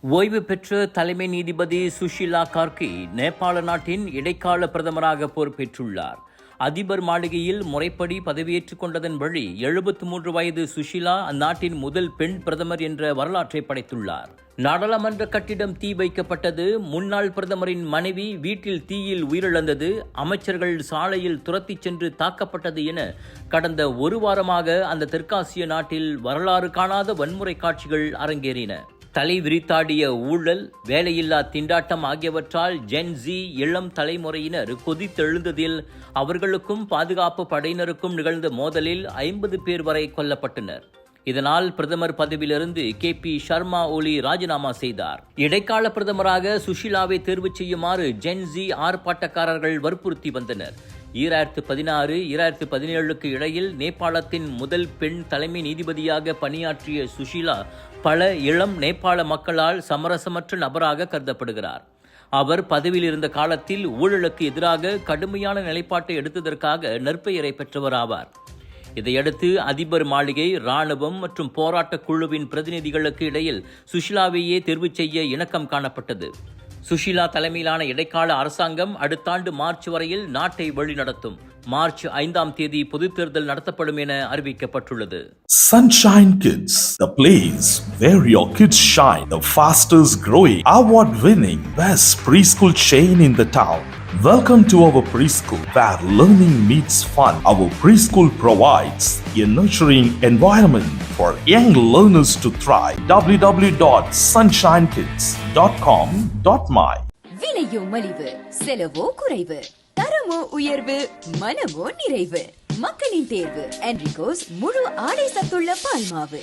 ஓய்வு பெற்ற தலைமை நீதிபதி சுஷீலா கார்கி நேபாள நாட்டின் இடைக்கால பிரதமராக பொறுப்பேற்றுள்ளார். அதிபர் மாளிகையில் முறைப்படி பதவியேற்றுக் கொண்டதன் வழி 73 வயது சுஷீலா அந்நாட்டின் முதல் பெண் பிரதமர் என்ற வரலாற்றை படைத்துள்ளார். நாடாளுமன்ற கட்டிடம் தீ வைக்கப்பட்டது, முன்னாள் பிரதமரின் மனைவி வீட்டில் தீயில் உயிரிழந்தது, அமைச்சர்கள் சாலையில் துரத்திச் சென்று தாக்கப்பட்டது என கடந்த ஒரு வாரமாக அந்த தெற்காசிய நாட்டில் வரலாறு காணாத வன்முறை காட்சிகள் அரங்கேறின. தலை விரித்தாடிய ஊழல், வேலையில்லா திண்டாட்டம் ஆகியவற்றால் ஜென்ஸி இளம் தலைமுறையினர் கொதித்தெழுந்ததில் அவர்களுக்கும் பாதுகாப்பு படையினருக்கும் நிகழ்ந்த மோதலில் 50 பேர் வரை கொல்லப்பட்டனர். இதனால் பிரதமர் பதவியிலிருந்து KP சர்மா ஒலி ராஜினாமா செய்தார். இடைக்கால பிரதமராக சுஷீலாவை தேர்வு செய்யுமாறு ஜென்ஸி ஆர்ப்பாட்டக்காரர்கள் வற்புறுத்தி வந்தனர். 2016-2017 இடையில் நேபாளத்தின் முதல் பெண் தலைமை நீதிபதியாக பணியாற்றிய சுஷீலா பல இளம் நேபாள மக்களால் சமரசமற்ற நபராக கருதப்படுகிறார். அவர் பதவியில் இருந்த காலத்தில் ஊழலுக்கு எதிராக கடுமையான நிலைப்பாட்டை எடுத்ததற்காக நற்பெயரை பெற்றவர் ஆவார். இதையடுத்து அதிபர் மாளிகை, ராணுவம் மற்றும் போராட்ட குழுவின் பிரதிநிதிகளுக்கு இடையில் சுஷீலாவையே தேர்வு செய்ய இணக்கம் காணப்பட்டது. சுஷீலா தலைமையிலான இடைக்கால அரசாங்கம் அடுத்த ஆண்டு மார்ச் வரையில் நாட்டை வழிநடத்தும். மார்ச் 5ஆம் தேதி பொதுத் தேர்தல் நடத்தப்படும் என அறிவிக்கப்பட்டுள்ளது. Sunshine Kids, the place where your kids shine, the fastest growing, award-winning, best preschool chain in the town. Welcome to our preschool where learning meets fun. Our preschool provides a nurturing environment for young learners to thrive. www.sunshinekids.com.my விலையோ மலிவு, செலவோ குறைவு, தரமோ உயர்வு, மனமோ நிறைவு. மக்களின் தேர்வு என்ரிகோஸ் முழு ஆடை சத்துள்ள பால்மாவு.